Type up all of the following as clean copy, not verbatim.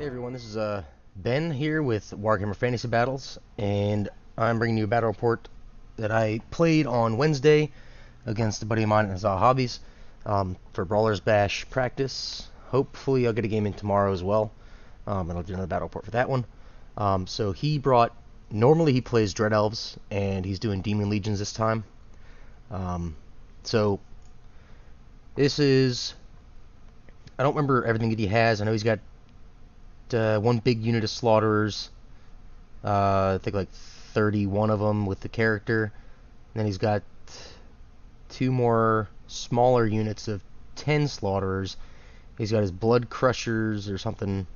Hey everyone, this is Ben here with Warhammer Fantasy Battles, and I'm bringing you a battle report that I played on Wednesday against a buddy of mine at Huzzah Hobbies for Brawler's Bash practice. Hopefully I'll get a game in tomorrow as well, and I'll do another battle report for that one. So he brought, normally he plays Dread Elves, and he's doing Demon Legions this time. So this is, I don't remember everything that he has. I know he's got one big unit of slaughterers, I think like 31 of them with the character. And then he's got two more smaller units of 10 slaughterers. He's got his blood crushers or something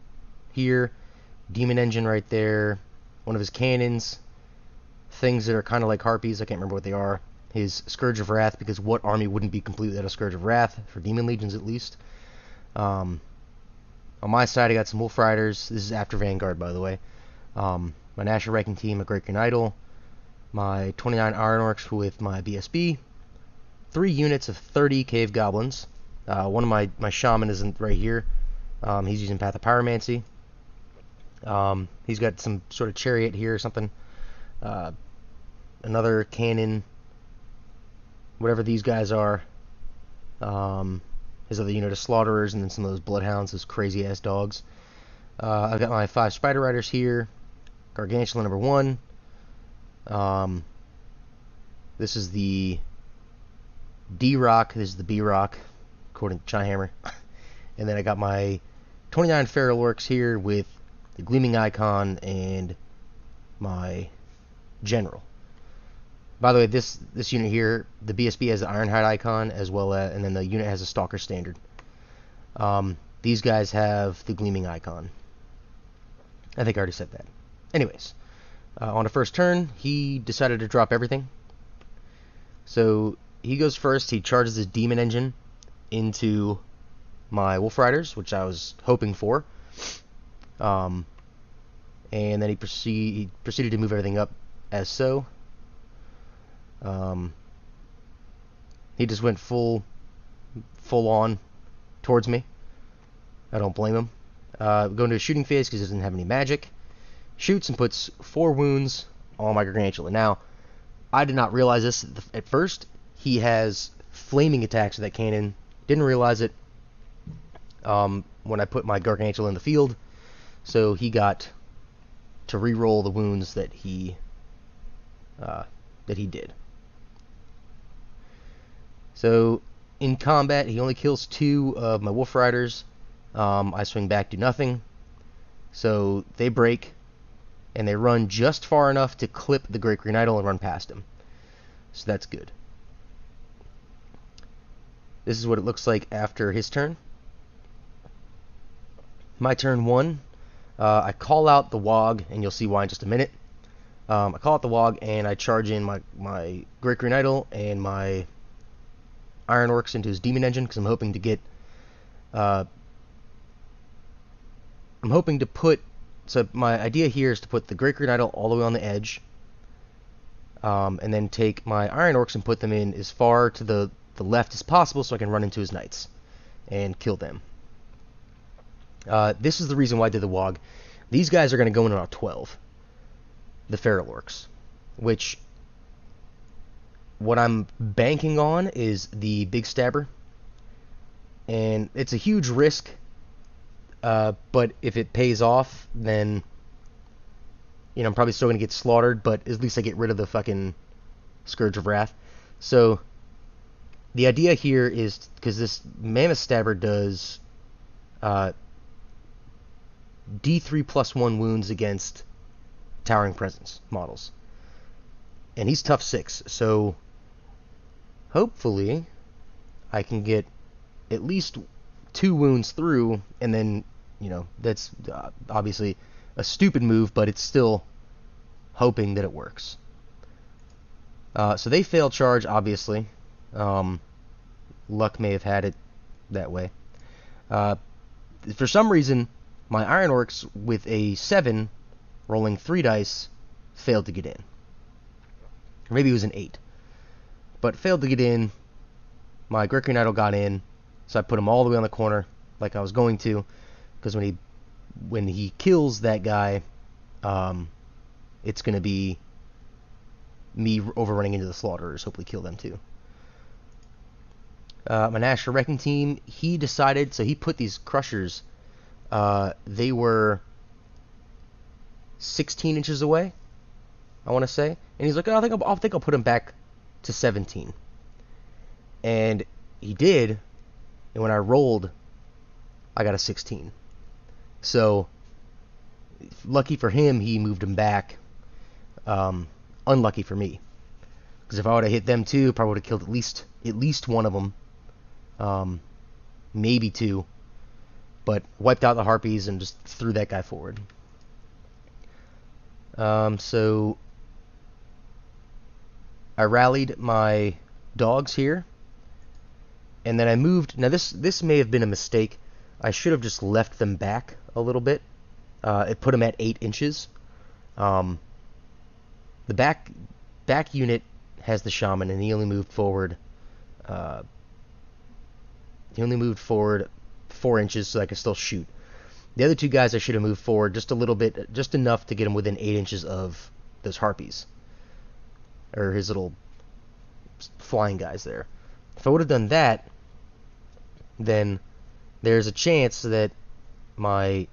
here, demon engine right there, one of his cannons, things that are kind of like harpies, I can't remember what they are, his Scourge of Wrath, because what army wouldn't be complete without a Scourge of Wrath, for Demon Legions at least. On my side, I got some Wolf Riders. This is after Vanguard, by the way. My National Wrecking Team, a Great Green Idol. My 29 Iron Orcs with my BSB. 3 units of 30 Cave Goblins. One of my Shaman isn't right here. He's using Path of Pyromancy. He's got some sort of Chariot here or something. Another Cannon. Whatever these guys are. His other unit of Slaughterers, and then some of those Bloodhounds, those crazy-ass dogs. I've got my 5 Spider Riders here. Gargantula number 1. This is the D-Rock. This is the B-Rock, according to Chaihammer. And then I got my 29 Feral Orcs here with the Gleaming Icon and my General. By the way, this unit here, the BSB has the Ironhide icon as well as, and then the unit has a Stalker standard. These guys have the Gleaming icon. I think I already said that. Anyways, on the first turn, he decided to drop everything. So he goes first. He charges his Demon Engine into my Wolf Riders, which I was hoping for. And then he proceeded to move everything up as so. He just went full on towards me. I don't blame him. Go into a shooting phase because he doesn't have any magic. Shoots and puts 4 wounds on my Gargantula. Now, I did not realize this at first. He has flaming attacks with that cannon. Didn't realize it when I put my Gargantula in the field. So he got to re-roll the wounds that he did. So in combat, he only kills 2 of my Wolf Riders. I swing back, do nothing. So they break, and they run just far enough to clip the Great Green Idol and run past him. So that's good. This is what it looks like after his turn. My turn 1. I call out the Wog, and you'll see why in just a minute. I call out the Wog, and I charge in my Great Green Idol and my Iron Orcs into his Demon Engine, because I'm hoping to get... I'm hoping to put... So my idea here is to put the Great Green Idol all the way on the edge, and then take my Iron Orcs and put them in as far to the left as possible so I can run into his Knights and kill them. This is the reason why I did the Wog. These guys are going to go in on 12. The Feral Orcs, which what I'm banking on is the Big Stabber, and it's a huge risk, but if it pays off, then I'm probably still going to get slaughtered, but at least I get rid of the fucking Scourge of Wrath. So the idea here is, because this Mammoth Stabber does D3 +1 wounds against Towering Presence models, and he's tough 6, so hopefully I can get at least 2 wounds through, and then that's obviously a stupid move, but it's still hoping that it works. So they fail charge, obviously. Luck may have had it that way. For some reason, my Iron Orcs with a 7 rolling 3 dice failed to get in. Or maybe it was an 8. But failed to get in. My Great Green Idol got in, so I put him all the way on the corner, like I was going to, because when he when he kills that guy, it's going to be me overrunning into the slaughterers. Hopefully kill them too. My National Wrecking Team, he decided, so he put these crushers, they were 16 inches away, I want to say. And he's like, oh, I think I'll put them back to 17. And he did, and when I rolled, I got a 16. So, lucky for him, he moved them back. Unlucky for me, because if I would have hit them too, probably would have killed at least one of them, maybe two, but wiped out the harpies and just threw that guy forward. So I rallied my dogs here, and then I moved. Now this may have been a mistake. I should have just left them back a little bit. It put them at 8 inches. The back unit has the shaman, and he only moved forward. He only moved forward 4 inches, so I could still shoot. The other two guys I should have moved forward just a little bit, just enough to get him within 8 inches of those harpies, or his little flying guys there. If I would have done that, then there's a chance that my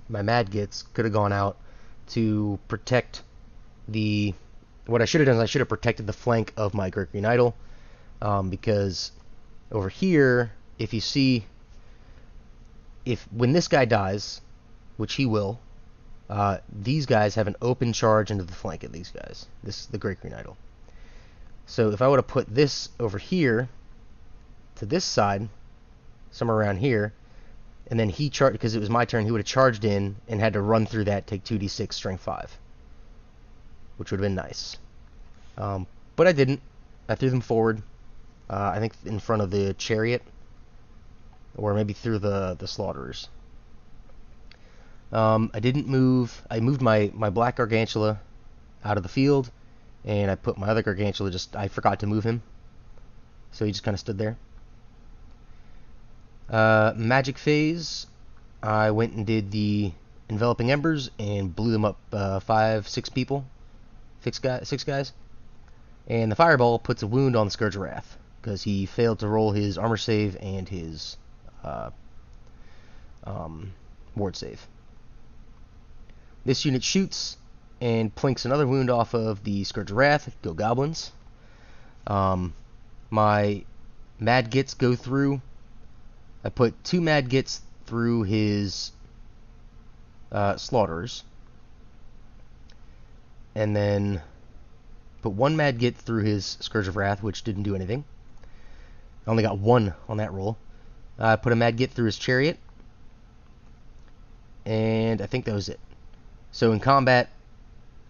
Mad Gits could have gone out to protect the... What I should have done is I should have protected the flank of my Great Green Idol, because over here, if you see, when this guy dies, which he will, these guys have an open charge into the flank of these guys. This is the Great Green Idol. So if I would have put this over here to this side, somewhere around here, and then he charged, because it was my turn, he would have charged in and had to run through that, take 2d6, strength 5, which would have been nice. But I didn't. I threw them forward, I think in front of the chariot, or maybe through the slaughterers. I didn't move. I moved my black Gargantula out of the field, and I put my other Gargantula, I forgot to move him, so he just kind of stood there. Magic phase, I went and did the enveloping embers and blew them up, 6 people, 6 guys, and the fireball puts a wound on the Scourge of Wrath because he failed to roll his armor save and his ward save. This unit shoots and plinks another wound off of the Scourge of Wrath. Go Goblins. My Mad Gits go through. I put 2 Mad Gits through his slaughterers, and then put 1 Mad Git through his Scourge of Wrath, which didn't do anything. I only got 1 on that roll. I put a Mad Git through his chariot, and I think that was it. So in combat,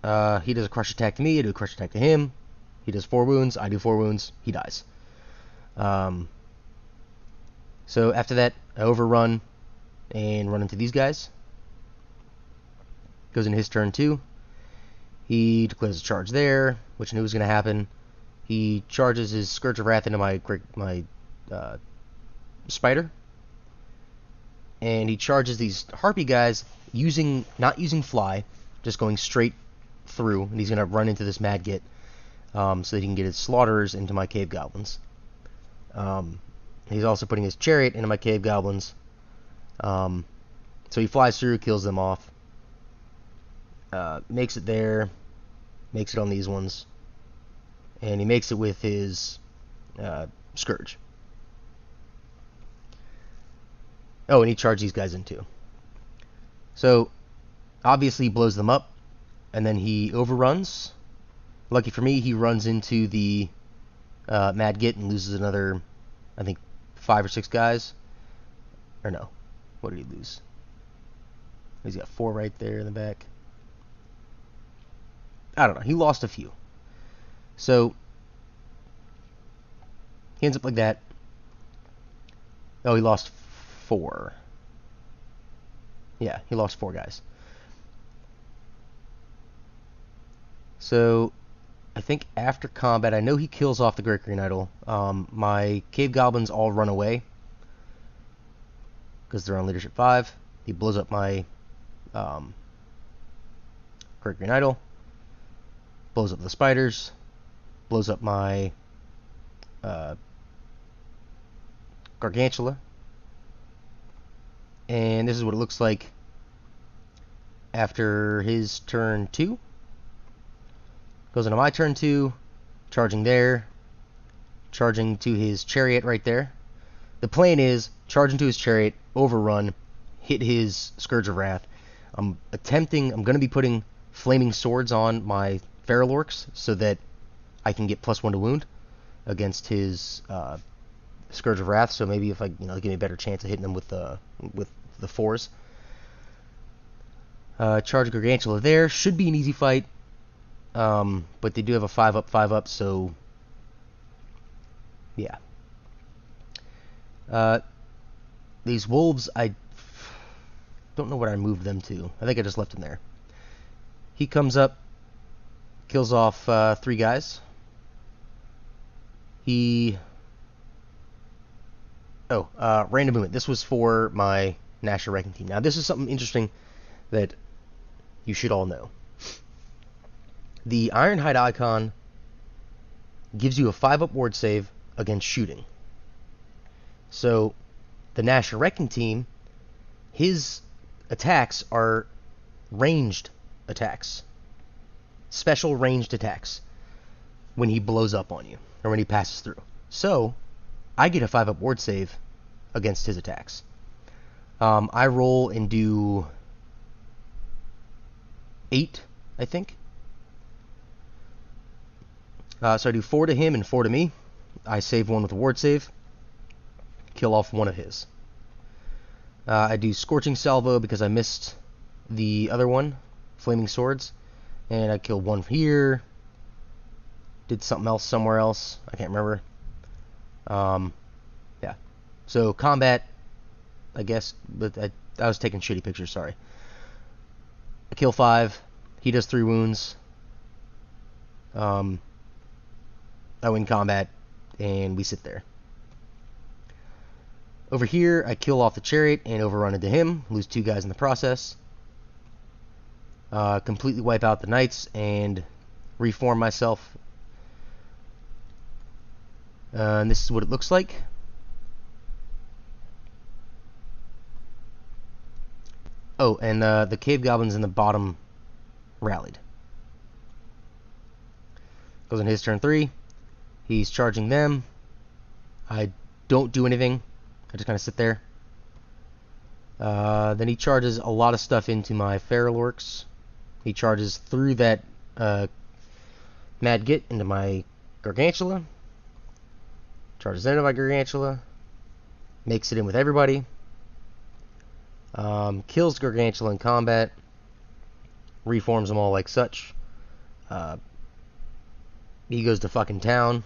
he does a crush attack to me, I do a crush attack to him. He does 4 wounds, I do 4 wounds, he dies. So after that, I overrun and run into these guys. Goes into his turn too. He declares a charge there, which I knew was going to happen. He charges his Scourge of Wrath into my spider, and he charges these harpy guys not using fly, just going straight through, and he's going to run into this Mad Git, so that he can get his slaughterers into my cave goblins. He's also putting his chariot into my cave goblins. So he flies through, kills them off. Makes it there. Makes it on these ones. And he makes it with his Scourge. Oh, and he charged these guys in too. So, obviously he blows them up. And then he overruns. Lucky for me, he runs into the Mad Git and loses another, I think, 5 or 6 guys. Or no. What did he lose? He's got 4 right there in the back. I don't know. He lost a few. So, he ends up like that. Oh, he lost 4. Yeah, he lost 4 guys. So, I think after combat, I know he kills off the Great Green Idol. My cave goblins all run away, because they're on leadership 5. He blows up my Great Green Idol, blows up the spiders, blows up my Gargantula, and this is what it looks like after his turn 2. Goes into my turn 2, charging there, charging to his chariot right there. The plan is charge into his chariot, overrun, hit his Scourge of Wrath. I'm going to be putting Flaming Swords on my Feral Orcs so that I can get +1 to wound against his Scourge of Wrath. So maybe if I, give me a better chance of hitting him with the 4s. Charge Gargantula there. Should be an easy fight. But they do have a 5-up, 5-up, so yeah. These wolves, I don't know what I moved them to. I think I just left them there. He comes up, kills off 3 guys. Random movement. This was for my National Wrecking Team. Now, this is something interesting that you should all know. The Ironhide icon gives you a 5-up ward save against shooting. So, the National Wrecking Team, his attacks are ranged attacks. Special ranged attacks when he blows up on you, or when he passes through. So, I get a 5-up ward save against his attacks. I roll and do 8, I think. So I do 4 to him and 4 to me. I save 1 with a ward save. Kill off 1 of his. I do Scorching Salvo because I missed the other one, Flaming Swords. And I killed 1 here. Did something else somewhere else. I can't remember. Yeah. So combat, I guess, but I was taking shitty pictures, sorry. I kill 5. He does 3 wounds. I win combat, and we sit there. Over here, I kill off the chariot and overrun into him. Lose 2 guys in the process. Completely wipe out the knights and reform myself. And this is what it looks like. Oh, and the cave goblins in the bottom rallied. Goes on his turn 3. He's charging them. I don't do anything. I just kind of sit there. Then he charges a lot of stuff into my Feral Orcs. He charges through that Mad Git into my Gargantula. Charges into my Gargantula. Makes it in with everybody. Kills Gargantula in combat. Reforms them all like such. He goes to fucking town.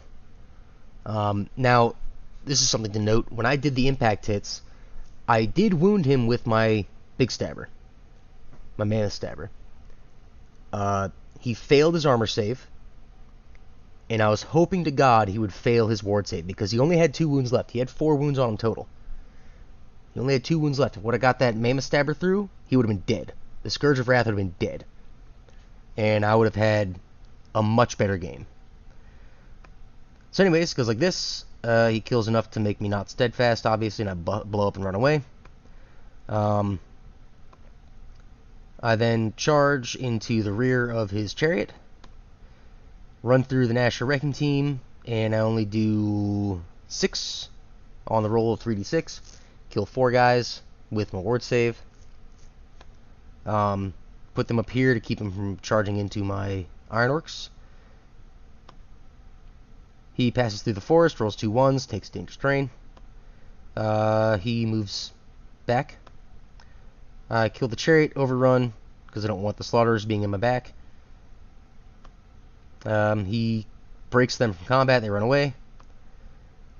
Now, this is something to note. When I did the impact hits, I did wound him with my Big Stabber. My Mana Stabber. He failed his armor save. And I was hoping to God he would fail his ward save, because he only had 2 wounds left. He had 4 wounds on him total. He only had 2 wounds left. If I would have got that Mammoth Stabber through, he would have been dead. The Scourge of Wrath would have been dead. And I would have had a much better game. So anyways, goes like this. He kills enough to make me not steadfast, obviously, and I blow up and run away. I then charge into the rear of his chariot. Run through the National Wrecking Team, and I only do 6 on the roll of 3d6. Kill 4 guys with my ward save. Put them up here to keep them from charging into my Iron Orcs. He passes through the forest, rolls 2 1s, takes dangerous terrain. He moves back. I kill the chariot, overrun, because I don't want the slaughterers being in my back. He breaks them from combat, they run away.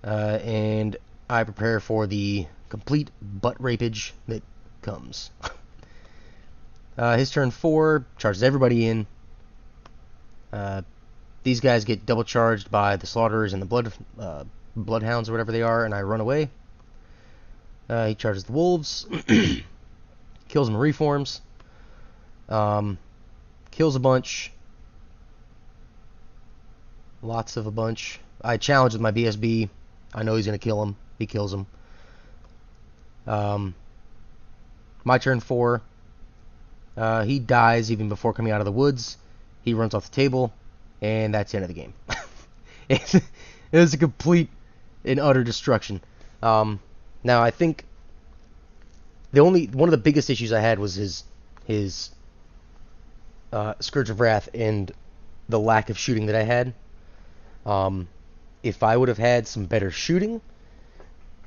And I prepare for the complete butt rapage that comes. His turn 4, charges everybody in. These guys get double charged by the slaughterers and the bloodhounds or whatever they are, and I run away. He charges the wolves, kills them, reforms, kills a bunch, lots of a bunch. I challenge with my BSB. I know he's gonna kill him. He kills him. My turn 4. He dies even before coming out of the woods. He runs off the table, and that's the end of the game. It was a complete and utter destruction. Now I think one of the biggest issues I had was his Scourge of Wrath and the lack of shooting that I had. If I would have had some better shooting,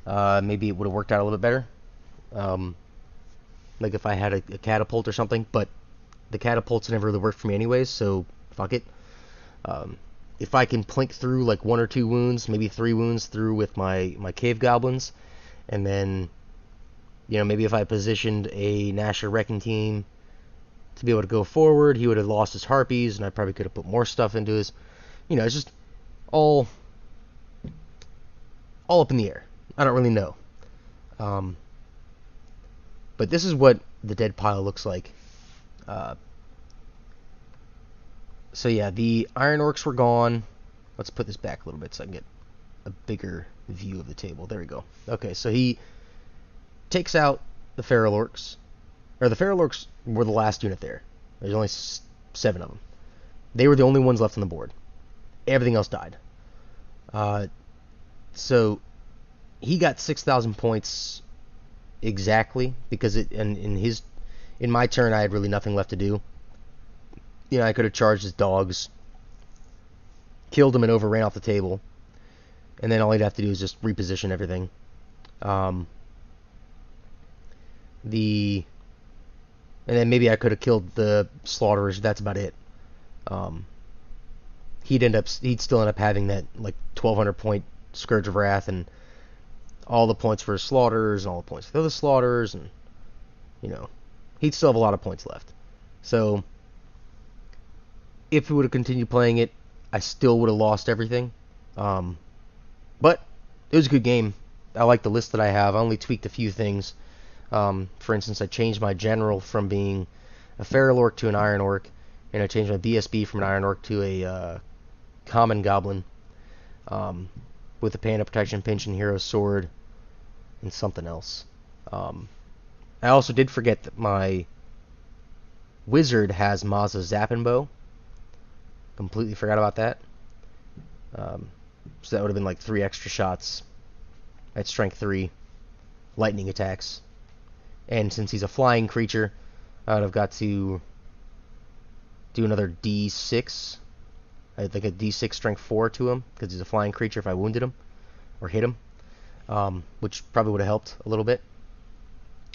maybe it would have worked out a little bit better. Like if I had a catapult or something, but the catapults never really worked for me anyways, so fuck it. If I can plink through like 1 or 2 wounds, maybe 3 wounds through with my cave goblins, and then, maybe if I positioned a Nasher Wrecking Team to be able to go forward, he would have lost his harpies, and I probably could have put more stuff into his, it's just all up in the air. I don't really know. But this is what the dead pile looks like. So yeah, the Iron Orcs were gone. Let's put this back a little bit so I can get a bigger view of the table. There we go. Okay, so he takes out the Feral Orcs. Or the Feral Orcs were the last unit there. There's only 7 of them. They were the only ones left on the board. Everything else died. So he got 6,000 points exactly, because in my turn I had really nothing left to do. I could have charged his dogs, killed him, and overran off the table, and then all he'd have to do is just reposition everything. And then maybe I could have killed the slaughterers. That's about it. He'd still end up having that like 1,200 point Scourge of Wrath, and all the points for his slaughterers, and all the points for the other slaughterers, and he'd still have a lot of points left. So if he would have continued playing it, I still would have lost everything. But it was a good game. I like the list that I have. I only tweaked a few things. For instance, I changed my general from being a Feral Orc to an Iron Orc, and I changed my BSB from an Iron Orc to a Common Goblin, with a Panda Protection, Pinch, and Hero Sword, and something else. I also did forget that my Wizard has Mazza Zappin' Bow. Completely forgot about that. So that would have been like 3 extra shots at strength 3, lightning attacks. And since he's a flying creature, I would have got to do another D6. I think a D6 strength 4 to him, because he's a flying creature if I wounded him or hit him, which probably would have helped a little bit.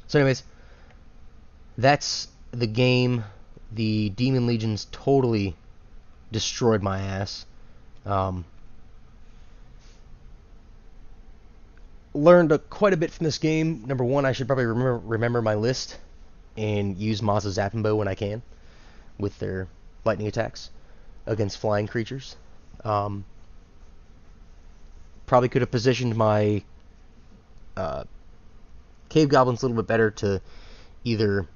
So anyways, that's the game. The Demon Legions totally destroyed my ass. Learned quite a bit from this game. Number 1, I should probably remember my list and use Mazza Zappin' Bow when I can with their lightning attacks against flying creatures. Probably could have positioned my cave goblins a little bit better to either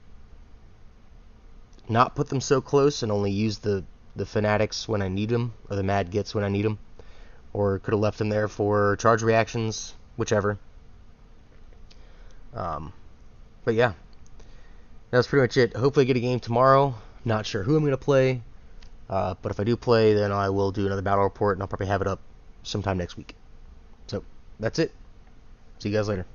not put them so close and only use the fanatics when I need them, or the mad gits when I need them, or could have left them there for charge reactions, whichever. But yeah, that's pretty much it. Hopefully I get a game tomorrow. Not sure who I'm going to play, but if I do play, then I will do another battle report, and I'll probably have it up sometime next week. So that's it. See you guys later.